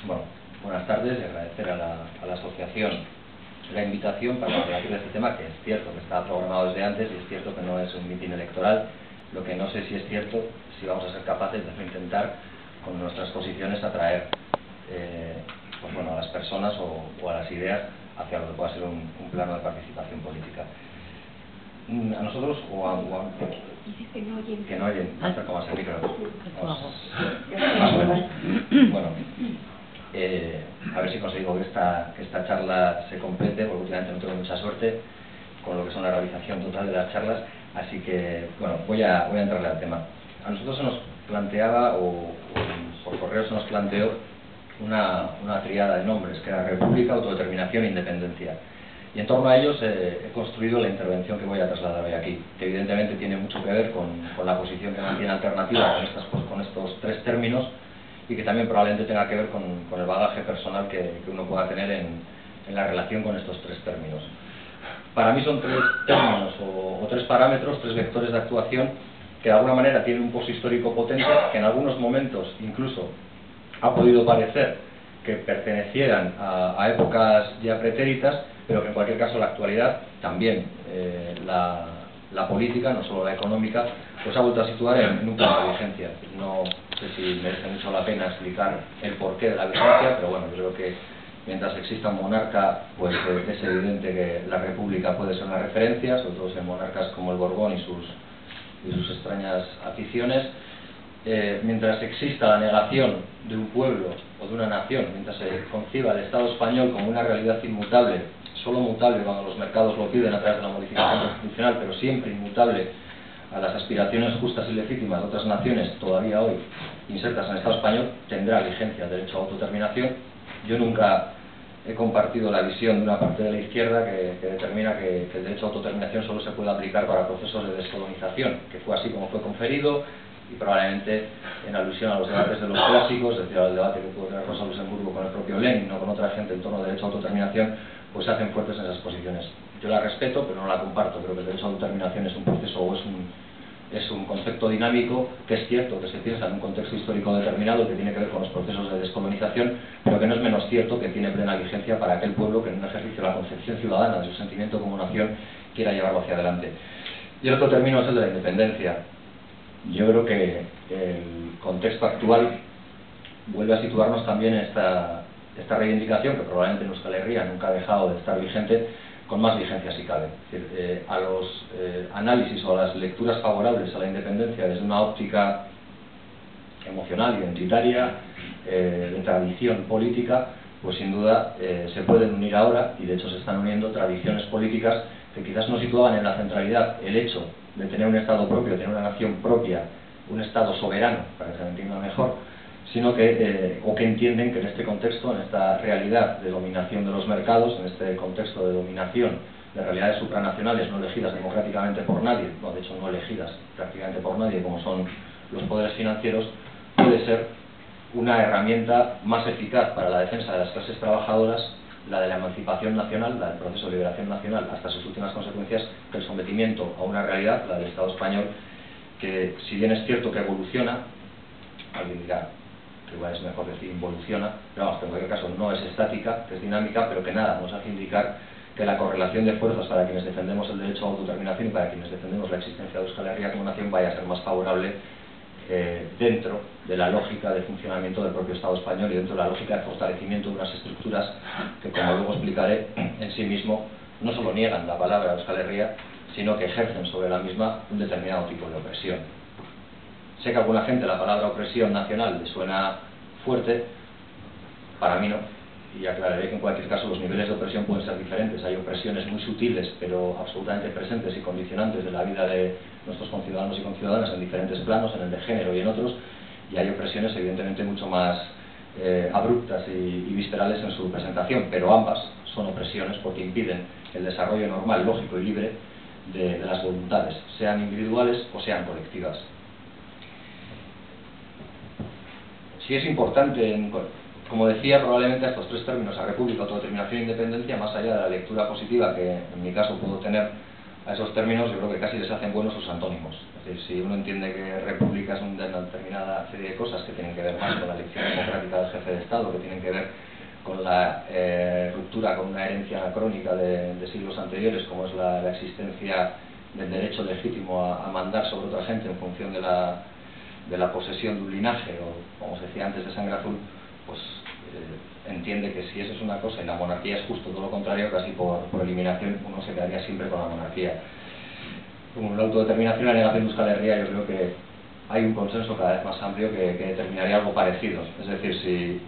Bueno, buenas tardes y agradecer a la asociación la invitación para debatir este tema, que es cierto que estaba programado desde antes y es cierto que no es un mitin electoral. Lo que no sé si es cierto, si vamos a ser capaces de intentar con nuestras posiciones atraer pues bueno, a las personas o a las ideas hacia lo que pueda ser un plano de participación política. A nosotros que no oyen, ¿cómo se micro? Bueno, a ver si consigo que esta charla se complete, porque últimamente no tengo mucha suerte con lo que son la realización total de las charlas, así que bueno, voy a entrarle al tema. A nosotros se nos planteaba, o por correo se nos planteó una tríada de nombres, que era República, Autodeterminación e Independencia. Y en torno a ellos he construido la intervención que voy a trasladar hoy aquí, que evidentemente tiene mucho que ver con la posición que mantiene Alternativa con estos tres términos, y que también probablemente tenga que ver con el bagaje personal que uno pueda tener en la relación con estos tres términos. Para mí son tres términos o tres parámetros, tres vectores de actuación que de alguna manera tienen un pozo histórico potente, que en algunos momentos incluso ha podido parecer que pertenecieran a épocas ya pretéritas, pero que en cualquier caso la actualidad, también la política, no solo la económica, pues ha vuelto a situar en un plano de vigencia. No sé si merece mucho la pena explicar el porqué de la vigencia, pero bueno, yo creo que mientras exista un monarca, pues es evidente que la república puede ser una referencia, sobre todo en monarcas como el Borbón y sus extrañas aficiones. Mientras exista la negación de un pueblo o de una nación, mientras se conciba el Estado español como una realidad inmutable, solo mutable cuando los mercados lo piden a través de la modificación constitucional, pero siempre inmutable a las aspiraciones justas y legítimas de otras naciones todavía hoy insertas en el Estado español, tendrá vigencia el derecho a autodeterminación. Yo nunca he compartido la visión de una parte de la izquierda que determina que el derecho a autodeterminación solo se puede aplicar para procesos de descolonización, que fue así como fue conferido, y probablemente en alusión a los debates de los clásicos, es decir, al debate que pudo tener Rosa Luxemburgo con el propio Lenin, no con otra gente en torno al derecho a autodeterminación, pues se hacen fuertes en esas posiciones. Yo la respeto, pero no la comparto. Creo que el derecho a autodeterminación es un proceso o es un concepto dinámico, que es cierto que se piensa en un contexto histórico determinado que tiene que ver con los procesos de descolonización, pero que no es menos cierto que tiene plena vigencia para aquel pueblo que en un ejercicio de la concepción ciudadana de su sentimiento como nación quiera llevarlo hacia adelante. Y el otro término es el de la independencia. Yo creo que el contexto actual vuelve a situarnos también en esta reivindicación, que probablemente en Euskal Herria nunca ha dejado de estar vigente, con más vigencia si cabe. Es decir, a los análisis o a las lecturas favorables a la independencia desde una óptica emocional, identitaria, de tradición política, pues sin duda se pueden unir ahora, y de hecho se están uniendo tradiciones políticas que quizás no situaban en la centralidad el hecho de tener un Estado propio, de tener una nación propia, un Estado soberano, para que se me entienda mejor, sino que entienden que en este contexto, en esta realidad de dominación de los mercados, en este contexto de dominación de realidades supranacionales no elegidas democráticamente por nadie, no, de hecho no elegidas prácticamente por nadie, como son los poderes financieros, puede ser una herramienta más eficaz para la defensa de las clases trabajadoras, la de la emancipación nacional, la del proceso de liberación nacional hasta sus últimas consecuencias, que el sometimiento a una realidad, la del Estado español, que si bien es cierto que evoluciona, alguien dirá que igual es mejor decir involuciona, pero vamos, que en cualquier caso no es estática, que es dinámica, pero que nada nos hace indicar que la correlación de fuerzas para quienes defendemos el derecho a autodeterminación y para quienes defendemos la existencia de Euskal Herria como nación vaya a ser más favorable dentro de la lógica de funcionamiento del propio Estado español y dentro de la lógica de fortalecimiento de unas estructuras que, como luego explicaré, en sí mismo no solo niegan la palabra Euskal Herria, sino que ejercen sobre la misma un determinado tipo de opresión. Sé que a alguna gente la palabra opresión nacional le suena fuerte, para mí no, y aclararé que en cualquier caso los niveles de opresión pueden ser diferentes. Hay opresiones muy sutiles pero absolutamente presentes y condicionantes de la vida de nuestros conciudadanos y conciudadanas en diferentes planos, en el de género y en otros, y hay opresiones evidentemente mucho más abruptas y viscerales en su presentación, pero ambas son opresiones porque impiden el desarrollo normal, lógico y libre de las voluntades, sean individuales o sean colectivas. Sí es importante, como decía, probablemente a estos tres términos, a república, autodeterminación e independencia, más allá de la lectura positiva que en mi caso puedo tener a esos términos yo creo que casi les hacen buenos sus antónimos. Es decir, si uno entiende que república es una determinada serie de cosas que tienen que ver más con la elección democrática del jefe de Estado, que tienen que ver con la ruptura con una herencia anacrónica de siglos anteriores, como es la existencia del derecho legítimo a mandar sobre otra gente en función de la posesión de un linaje, o como se decía antes, de sangre azul, pues entiende que si eso es una cosa y la monarquía es justo todo lo contrario, casi por eliminación uno se quedaría siempre con la monarquía. Como la autodeterminación y la negación de Euskal Herria, yo creo que hay un consenso cada vez más amplio que determinaría algo parecido. Es decir,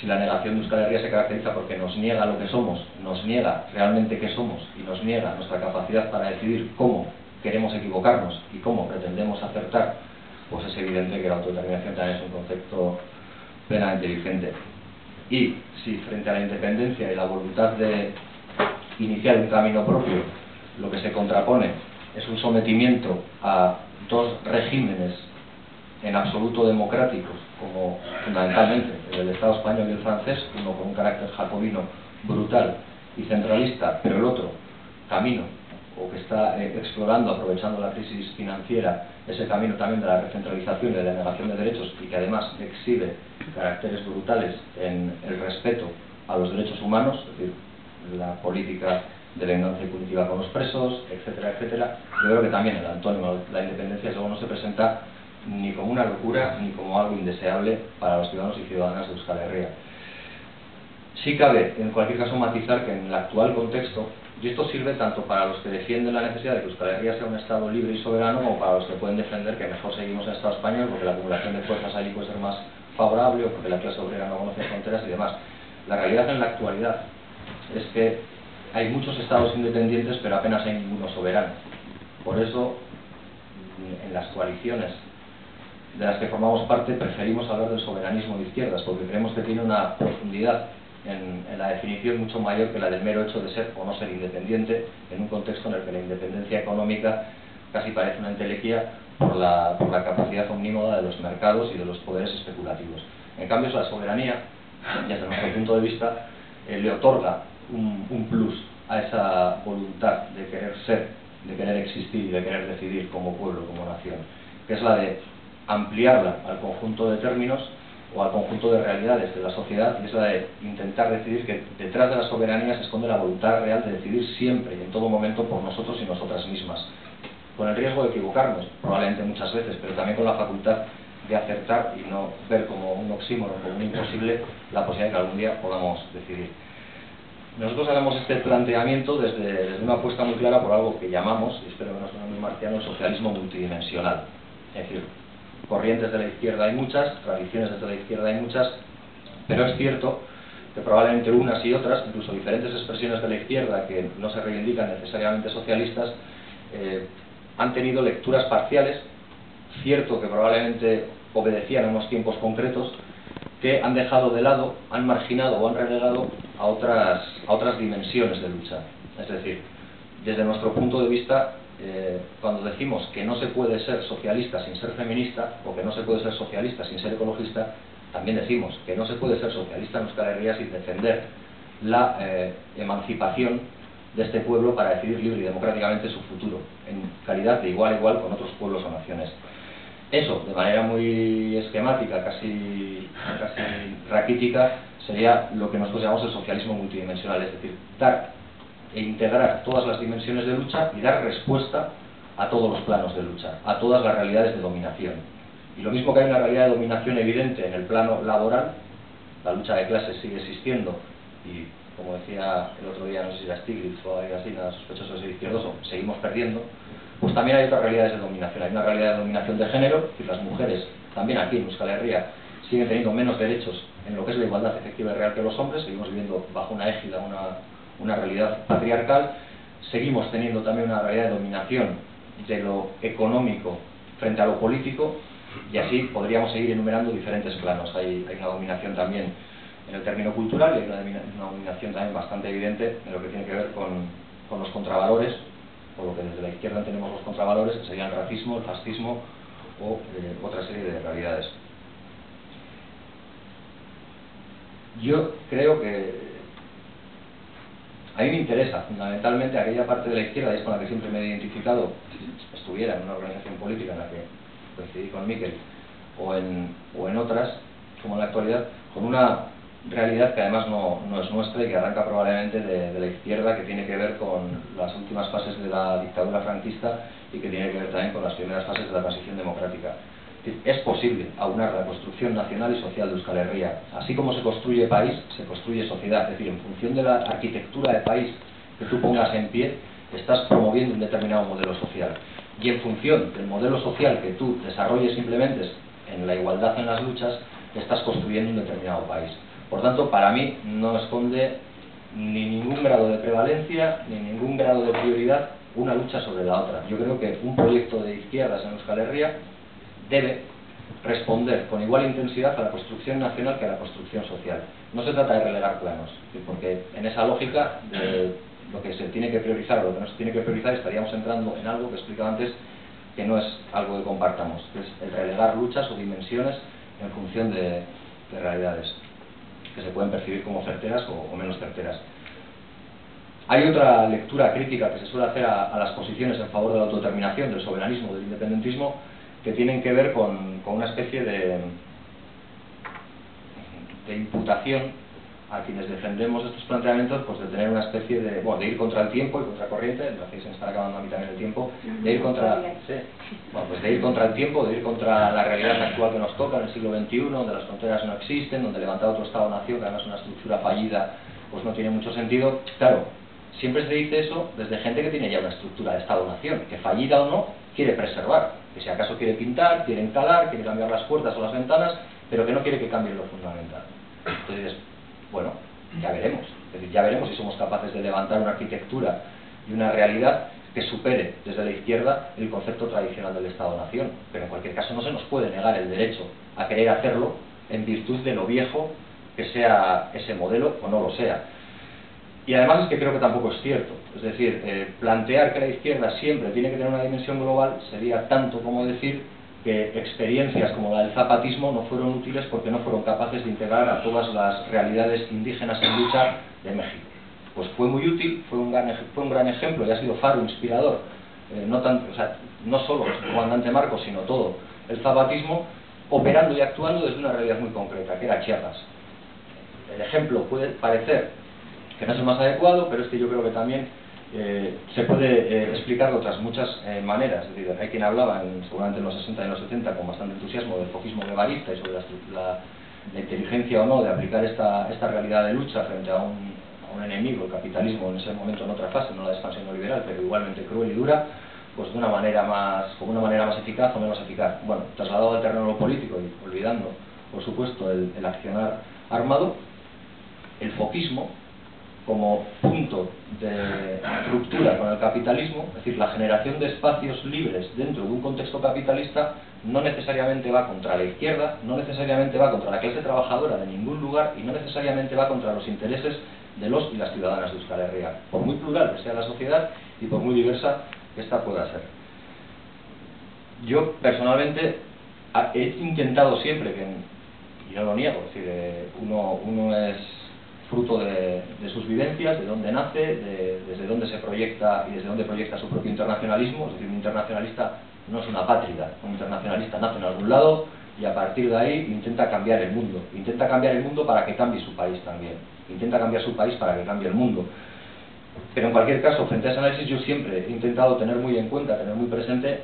si la negación de Euskal Herria se caracteriza porque nos niega lo que somos, nos niega realmente qué somos y nos niega nuestra capacidad para decidir cómo queremos equivocarnos y cómo pretendemos acertar, pues es evidente que la autodeterminación también es un concepto plenamente vigente. Y si frente a la independencia y la voluntad de iniciar un camino propio, lo que se contrapone es un sometimiento a dos regímenes en absoluto democráticos, como fundamentalmente el del Estado español y el francés, uno con un carácter jacobino brutal y centralista, pero el otro camino, o que está explorando, aprovechando la crisis financiera, ese camino también de la recentralización y de la negación de derechos, y que además exhibe caracteres brutales en el respeto a los derechos humanos, es decir, la política de venganza y punitiva con los presos, etcétera, etcétera. Yo creo que también el antónimo de la independencia luego no se presenta ni como una locura ni como algo indeseable para los ciudadanos y ciudadanas de Euskal Herria. Sí cabe, en cualquier caso, matizar que en el actual contexto, y esto sirve tanto para los que defienden la necesidad de que Euskal Herria sea un Estado libre y soberano, como para los que pueden defender que mejor seguimos en el Estado español porque la acumulación de fuerzas allí puede ser más favorable o porque la clase obrera no conoce fronteras y demás. La realidad en la actualidad es que hay muchos estados independientes, pero apenas hay ninguno soberano. Por eso, en las coaliciones de las que formamos parte, preferimos hablar del soberanismo de izquierdas, porque creemos que tiene una profundidad en la definición mucho mayor que la del mero hecho de ser o no ser independiente, en un contexto en el que la independencia económica casi parece una entelequia por la capacidad omnímoda de los mercados y de los poderes especulativos. En cambio, la soberanía, desde nuestro punto de vista, le otorga un plus a esa voluntad de querer ser, de querer existir y de querer decidir como pueblo, como nación, que es la de ampliarla al conjunto de términos o al conjunto de realidades de la sociedad, y es la de intentar decidir que detrás de la soberanía se esconde la voluntad real de decidir siempre y en todo momento por nosotros y nosotras mismas, con el riesgo de equivocarnos, probablemente muchas veces, pero también con la facultad de acertar y no ver como un oxímoron, como un imposible, la posibilidad de que algún día podamos decidir. Nosotros hagamos este planteamiento desde una apuesta muy clara por algo que llamamos, y espero que no suene muy marciano, el socialismo multidimensional. Es decir, corrientes de la izquierda hay muchas, tradiciones desde la izquierda hay muchas, pero es cierto que probablemente unas y otras, incluso diferentes expresiones de la izquierda que no se reivindican necesariamente socialistas, han tenido lecturas parciales, cierto que probablemente obedecían a unos tiempos concretos, que han dejado de lado, han marginado o han relegado a otras dimensiones de lucha. Es decir, desde nuestro punto de vista, cuando decimos que no se puede ser socialista sin ser feminista, o que no se puede ser socialista sin ser ecologista, también decimos que no se puede ser socialista en Euskal Herria sin defender la emancipación de este pueblo para decidir libre y democráticamente su futuro, en calidad de igual a igual con otros pueblos o naciones. Eso, de manera muy esquemática, casi raquítica, sería lo que nosotros llamamos el socialismo multidimensional, es decir, dar e integrar todas las dimensiones de lucha y dar respuesta a todos los planos de lucha, a todas las realidades de dominación. Y lo mismo que hay una realidad de dominación evidente en el plano laboral, la lucha de clases sigue existiendo y, como decía el otro día, no sé si era Stiglitz o algo así, nada sospechoso de ser izquierdoso, seguimos perdiendo. Pues también hay otras realidades de dominación. Hay una realidad de dominación de género, es decir, las mujeres, también aquí en Euskal Herria, siguen teniendo menos derechos en lo que es la igualdad efectiva y real que los hombres, seguimos viviendo bajo una égida, una realidad patriarcal, seguimos teniendo también una realidad de dominación de lo económico frente a lo político, y así podríamos seguir enumerando diferentes planos. Hay una dominación también en el término cultural y hay una dominación también bastante evidente en lo que tiene que ver con los contravalores, o lo que desde la izquierda tenemos los contravalores, que serían el racismo, el fascismo o otra serie de realidades. Yo creo que A mí me interesa fundamentalmente aquella parte de la izquierda, y es con la que siempre me he identificado, si estuviera en una organización política en la que coincidí con Miquel, o en otras, como en la actualidad, con una realidad que además no es nuestra y que arranca probablemente de la izquierda, que tiene que ver con las últimas fases de la dictadura franquista y que tiene que ver también con las primeras fases de la transición democrática. Es posible aunar la construcción nacional y social de Euskal Herria. Así como se construye país, se construye sociedad. Es decir, en función de la arquitectura de país que tú pongas en pie, estás promoviendo un determinado modelo social. Y en función del modelo social que tú desarrolles, implementes en la igualdad en las luchas, estás construyendo un determinado país. Por tanto, para mí no esconde ni ningún grado de prevalencia, ni ningún grado de prioridad una lucha sobre la otra. Yo creo que un proyecto de izquierdas en Euskal Herria debe responder con igual intensidad a la construcción nacional que a la construcción social. No se trata de relegar planos, porque en esa lógica de lo que se tiene que priorizar o lo que no se tiene que priorizar estaríamos entrando en algo que explicaba antes, que no es algo que compartamos, que es el relegar luchas o dimensiones en función de realidades que se pueden percibir como certeras o menos certeras. Hay otra lectura crítica que se suele hacer a las posiciones en favor de la autodeterminación, del soberanismo, del independentismo, que tienen que ver con una especie de imputación a quienes defendemos estos planteamientos, pues de tener una especie de, bueno, de ir contra el tiempo y contra corriente, me se me está acabando a mí también el tiempo, de ir contra, sí, bueno, pues de ir contra el tiempo, de ir contra la realidad actual que nos toca en el siglo XXI, donde las fronteras no existen, donde levantar otro Estado-nación, que además es una estructura fallida, pues no tiene mucho sentido. Claro, siempre se dice eso desde gente que tiene ya una estructura de Estado-nación, que fallida o no, quiere preservar, que si acaso quiere pintar, quiere encalar, quiere cambiar las puertas o las ventanas, pero que no quiere que cambie lo fundamental. Entonces, bueno, ya veremos. Es decir, ya veremos si somos capaces de levantar una arquitectura y una realidad que supere desde la izquierda el concepto tradicional del Estado-nación. Pero en cualquier caso no se nos puede negar el derecho a querer hacerlo en virtud de lo viejo que sea ese modelo o no lo sea. Y además es que creo que tampoco es cierto. Es decir, plantear que la izquierda siempre tiene que tener una dimensión global sería tanto como decir que experiencias como la del zapatismo no fueron útiles porque no fueron capaces de integrar a todas las realidades indígenas en lucha de México. Pues fue muy útil, fue un gran ejemplo y ha sido faro inspirador, no solo el comandante Marcos, sino todo el zapatismo, operando y actuando desde una realidad muy concreta, que era Chiapas. El ejemplo puede parecer que no es el más adecuado, pero es que yo creo que también se puede explicar de otras muchas maneras. Es decir, hay quien hablaba seguramente en los 60 y en los 70 con bastante entusiasmo del fochismo guevarista y sobre la inteligencia o no de aplicar esta realidad de lucha frente a un enemigo, el capitalismo en ese momento en otra fase, no la expansión neoliberal, pero igualmente cruel y dura, pues de una manera más eficaz o menos eficaz. Bueno, trasladado al terreno de lo político y olvidando, por supuesto, el accionar armado, el fochismo como punto de ruptura con el capitalismo, es decir, la generación de espacios libres dentro de un contexto capitalista, no necesariamente va contra la izquierda, no necesariamente va contra la clase trabajadora de ningún lugar y no necesariamente va contra los intereses de los y las ciudadanas de Euskal Herria, por muy plural que sea la sociedad y por muy diversa que ésta pueda ser. Yo personalmente he intentado siempre, y no lo niego, es decir, uno es fruto de sus vivencias, de dónde nace, desde dónde se proyecta y desde dónde proyecta su propio internacionalismo. Es decir, un internacionalista no es una pátrida, un internacionalista nace en algún lado y a partir de ahí intenta cambiar el mundo para que cambie su país también, intenta cambiar su país para que cambie el mundo. Pero en cualquier caso, frente a ese análisis, yo siempre he intentado tener muy en cuenta, tener muy presente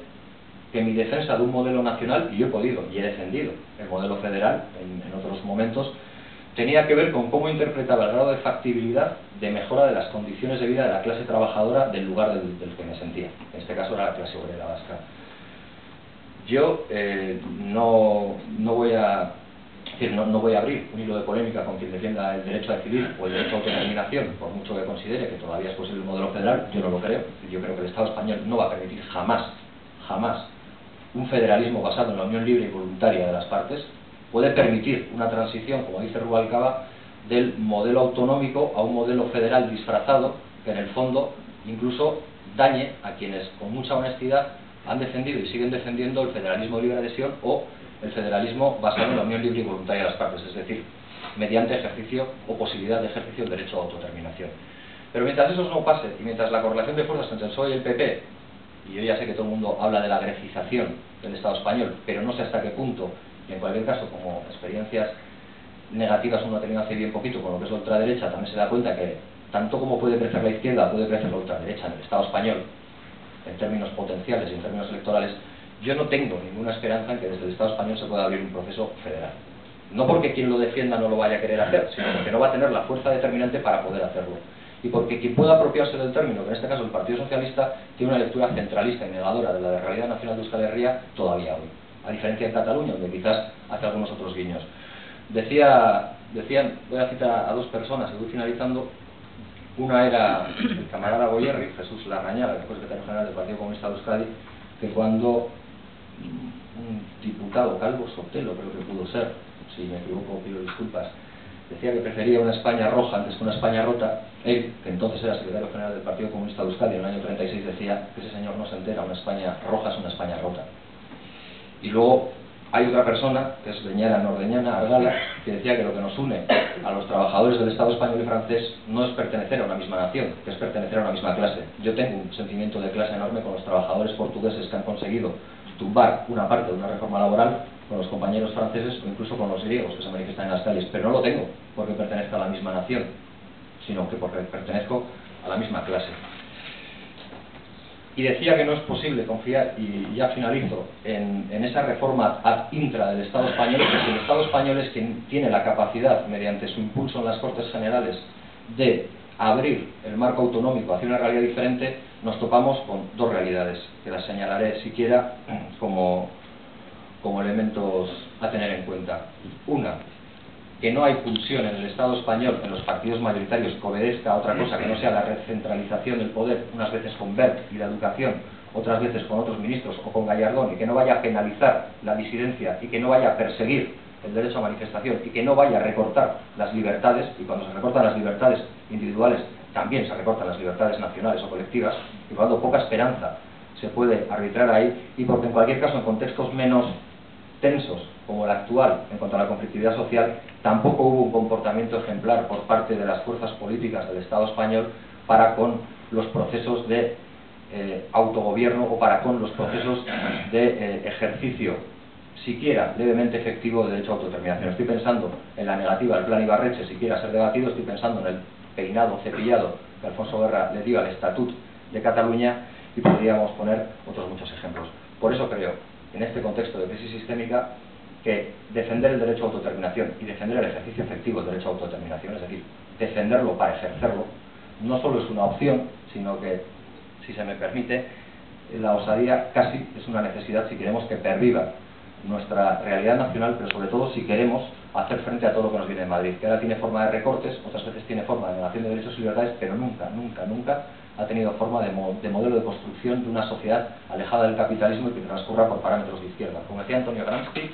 que mi defensa de un modelo nacional, y yo he podido y he defendido el modelo federal en otros momentos, tenía que ver con cómo interpretaba el grado de factibilidad de mejora de las condiciones de vida de la clase trabajadora del lugar del que me sentía. En este caso era la clase obrera vasca. Yo no voy a abrir un hilo de polémica con quien defienda el derecho a decidir o el derecho a autodeterminación, por mucho que considere que todavía es posible el modelo federal. Yo no lo creo. Yo creo que el Estado español no va a permitir jamás un federalismo basado en la unión libre y voluntaria de las partes. Puede permitir una transición, como dice Rubalcaba, del modelo autonómico a un modelo federal disfrazado, que en el fondo incluso dañe a quienes con mucha honestidad han defendido y siguen defendiendo el federalismo de libre adhesión o el federalismo basado en la unión libre y voluntaria de las partes, es decir, mediante ejercicio o posibilidad de ejercicio del derecho a autodeterminación. Pero mientras eso no pase, y mientras la correlación de fuerzas entre el PSOE y el PP, y yo ya sé que todo el mundo habla de la grecización del Estado español, pero no sé hasta qué punto, y en cualquier caso, como experiencias negativas uno ha tenido hace bien poquito con lo que es la ultraderecha, también se da cuenta que tanto como puede crecer la izquierda, puede crecer la ultraderecha en el Estado español, en términos potenciales y en términos electorales. Yo no tengo ninguna esperanza en que desde el Estado español se pueda abrir un proceso federal. No porque quien lo defienda no lo vaya a querer hacer, sino porque no va a tener la fuerza determinante para poder hacerlo. Y porque quien pueda apropiarse del término, que en este caso el Partido Socialista, tiene una lectura centralista y negadora de la realidad nacional de Euskal Herria todavía hoy. A diferencia de Cataluña, donde quizás hace algunos otros guiños. Decían, voy a citar a dos personas y voy finalizando. Una era el camarada Goierri, Jesús Larrañaga, después secretario general del Partido Comunista de Euskadi, que cuando un diputado, Calvo Sotelo creo que pudo ser, si me equivoco pido disculpas, decía que prefería una España roja antes que una España rota, él, que entonces era secretario general del Partido Comunista de Euskadi en el año 36, decía que ese señor no se entera, una España roja es una España rota. Y luego hay otra persona, que es Leñara Nordeñana, Argala, que decía que lo que nos une a los trabajadores del Estado español y francés no es pertenecer a una misma nación, que es pertenecer a una misma clase. Yo tengo un sentimiento de clase enorme con los trabajadores portugueses que han conseguido tumbar una parte de una reforma laboral, con los compañeros franceses o incluso con los griegos que se manifiestan en las calles, pero no lo tengo porque pertenezca a la misma nación, sino que porque pertenezco a la misma clase. Y decía que no es posible confiar, y ya finalizo, en esa reforma ad intra del Estado español, porque el Estado español es quien tiene la capacidad, mediante su impulso en las Cortes Generales, de abrir el marco autonómico hacia una realidad diferente. Nos topamos con dos realidades, que las señalaré siquiera como elementos a tener en cuenta. Una, que no hay pulsión en el Estado español, en los partidos mayoritarios, que obedezca a otra cosa que no sea la recentralización del poder, unas veces con Wert y la educación, otras veces con otros ministros o con Gallardón, y que no vaya a penalizar la disidencia y que no vaya a perseguir el derecho a manifestación y que no vaya a recortar las libertades, y cuando se recortan las libertades individuales también se recortan las libertades nacionales o colectivas, y cuando poca esperanza se puede arbitrar ahí, y porque en cualquier caso en contextos menos tensos como el actual en cuanto a la conflictividad social, tampoco hubo un comportamiento ejemplar por parte de las fuerzas políticas del Estado español para con los procesos de autogobierno o para con los procesos de ejercicio siquiera levemente efectivo de derecho a autodeterminación. Estoy pensando en la negativa al plan Ibarretxe siquiera ser debatido, estoy pensando en el peinado cepillado que Alfonso Guerra le dio al Estatut de Cataluña, y podríamos poner otros muchos ejemplos. Por eso creo, en este contexto de crisis sistémica, que defender el derecho a autodeterminación y defender el ejercicio efectivo del derecho a autodeterminación, es decir, defenderlo para ejercerlo, no solo es una opción, sino que, si se me permite, la osadía casi es una necesidad si queremos que perviva nuestra realidad nacional, pero sobre todo si queremos hacer frente a todo lo que nos viene de Madrid, que ahora tiene forma de recortes, otras veces tiene forma de negación de derechos y libertades, pero nunca, nunca, nunca ha tenido forma de modelo de construcción de una sociedad alejada del capitalismo y que transcurra por parámetros de izquierda. Como decía Antonio Gramsci,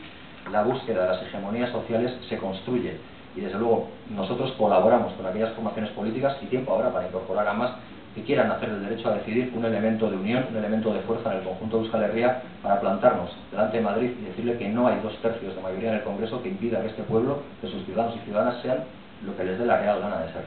la búsqueda de las hegemonías sociales se construye, y desde luego nosotros colaboramos con aquellas formaciones políticas, y tiempo habrá para incorporar a más que quieran hacer del derecho a decidir un elemento de unión, un elemento de fuerza en el conjunto de Euskal Herria, para plantarnos delante de Madrid y decirle que no hay 2/3 de mayoría en el Congreso que impida que este pueblo, que sus ciudadanos y ciudadanas sean lo que les dé la real gana de ser.